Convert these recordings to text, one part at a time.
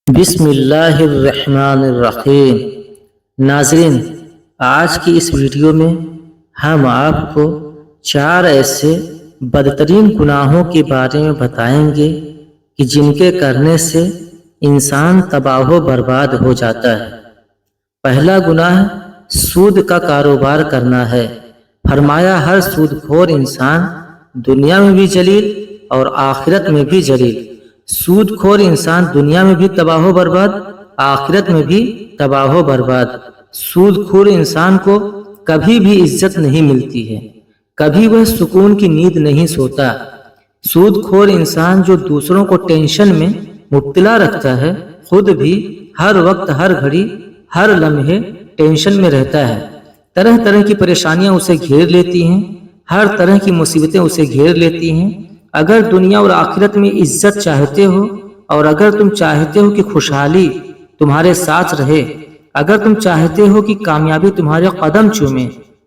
بسم اللہ الرحمن الرحیم۔ ناظرین، آج کی اس ویڈیو میں ہم آپ کو 4 ایسے بدترین گناہوں کے بارے میں بتائیں گے کہ جن کے کرنے سے انسان تباہ و برباد ہو جاتا ہے۔ پہلا گناہ سود کا کاروبار کرنا ہے۔ فرمایا ہر سود خور انسان دنیا میں بھی ذلیل اور آخرت میں بھی ذلیل۔ سود خور انسان دنیا میں بھی تباہ و برباد، آخرت میں بھی تباہ و برباد۔ سود خور انسان کو کبھی بھی عزت نہیں ملتی ہے، کبھی وہ سکون کی نیند نہیں سوتا۔ سود خور انسان جو دوسروں کو ٹینشن میں مبتلا رکھتا ہے، خود بھی ہر وقت ہر گھڑی ہر لمحے ٹینشن میں رہتا ہے۔ طرح طرح کی پریشانیاں اسے گھیر لیتی ہیں، ہر طرح کی مصیبتیں اسے گھیر لیتی ہیں۔ اگر دنیا اور آخرت میں عزت چاہتے ہو، اور اگر تم چاہتے ہو کہ خوشحالی تمہارے ساتھ رہے، اگر تم چاہتے ہو کہ کامیابی تمہارے قدم چومے،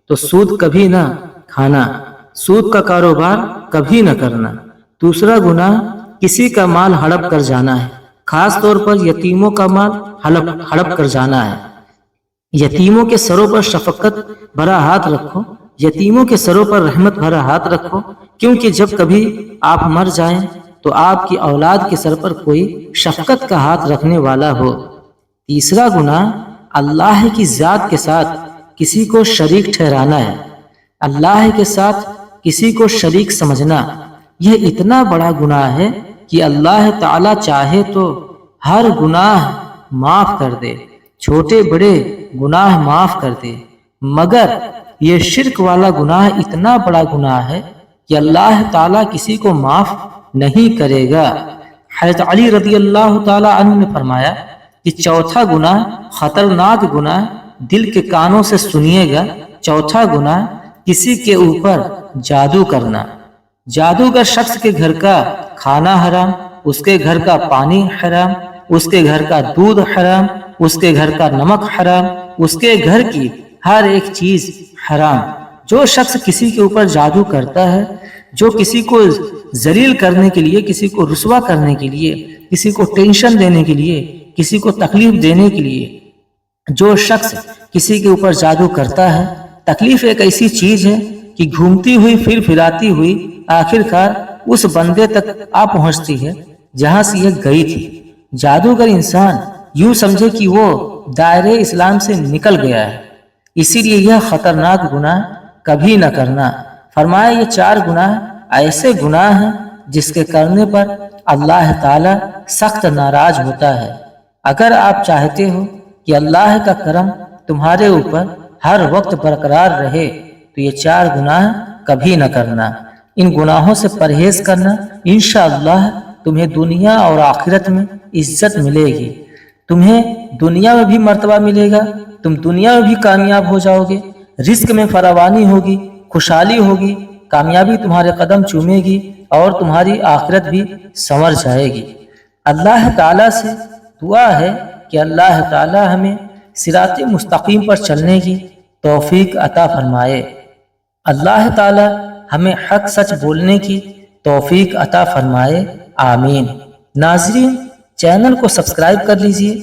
تو سود کبھی نہ کھانا، سود کا کاروبار کبھی نہ کرنا۔ دوسرا گناہ کسی کا مال ہڑپ کر جانا ہے، خاص طور پر یتیموں کا مال ہڑپ کر جانا ہے۔ یتیموں کے سروں پر شفقت بھرا ہاتھ رکھو، یتیموں کے سروں پر رحمت بھرا ہاتھ رکھو، کیونکہ جب کبھی آپ مر جائیں تو آپ کی اولاد کے سر پر کوئی شفقت کا ہاتھ رکھنے والا ہو۔ تیسرا گناہ اللہ کی ذات کے ساتھ کسی کو شریک ٹھہرانا ہے، اللہ کے ساتھ کسی کو شریک سمجھنا۔ یہ اتنا بڑا گناہ ہے کہ اللہ تعالی چاہے تو ہر گناہ معاف کر دے، چھوٹے بڑے گناہ معاف کر دے، مگر یہ شرک والا گناہ اتنا بڑا گناہ ہے کہ اللہ تعالیٰ کسی کو معاف نہیں کرے گا۔ حضرت علی رضی اللہ تعالیٰ عنہ نے فرمایا کہ چوتھا گناہ خطرناک گناہ دل کے کانوں سے سنیے گا۔ چوتھا گناہ کسی کے اوپر جادو کرنا۔ جادوگر شخص کے گھر کا کھانا حرام، اس کے گھر کا پانی حرام، اس کے گھر کا دودھ حرام، اس کے گھر کا نمک حرام، اس کے گھر کی ہر ایک چیز حرام۔ جو شخص کسی کے اوپر جادو کرتا ہے، جو کسی کو ذلیل کرنے کے لیے، کسی کو رسوا کرنے کے لیے، کسی کو ٹینشن دینے کے لیے، کسی کو تکلیف دینے کے لیے جو شخص کسی کے اوپر جادو کرتا ہے، تکلیف ایک ایسی چیز ہے کہ گھومتی ہوئی پھر پھراتی ہوئی آخر کار اس بندے تک آ پہنچتی ہے جہاں سے یہ گئی تھی۔ جادوگر انسان یوں سمجھے کہ وہ دائرے اسلام سے نکل گیا ہے، اسی لیے یہ خطرناک گناہ کبھی نہ کرنا۔ فرمایا یہ 4 گناہ ایسے گناہ ہیں جس کے کرنے پر اللہ تعالی سخت ناراض ہوتا ہے۔ اگر آپ چاہتے ہو کہ اللہ کا کرم تمہارے اوپر ہر وقت برقرار رہے تو یہ 4 گناہ کبھی نہ کرنا۔ ان گناہوں سے پرہیز کرنا، انشاءاللہ تمہیں دنیا اور آخرت میں عزت ملے گی، تمہیں دنیا میں بھی مرتبہ ملے گا، تم دنیا میں بھی کامیاب ہو جاؤ گے، رزق میں فراوانی ہوگی، خوشحالی ہوگی، کامیابی تمہارے قدم چومے گی اور تمہاری آخرت بھی سنور جائے گی۔ اللہ تعالیٰ سے دعا ہے کہ اللہ تعالیٰ ہمیں صراط مستقیم پر چلنے کی توفیق عطا فرمائے۔ اللہ تعالیٰ ہمیں حق سچ بولنے کی توفیق عطا فرمائے، آمین۔ ناظرین، چینل کو سبسکرائب کر لیجئے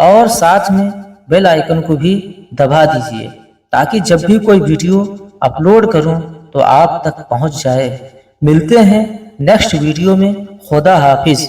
اور ساتھ میں بیل آئیکن کو بھی دبا دیجئے تاکہ جب بھی کوئی ویڈیو اپلوڈ کروں تو آپ تک پہنچ جائے۔ ملتے ہیں نیکسٹ ویڈیو میں۔ خدا حافظ۔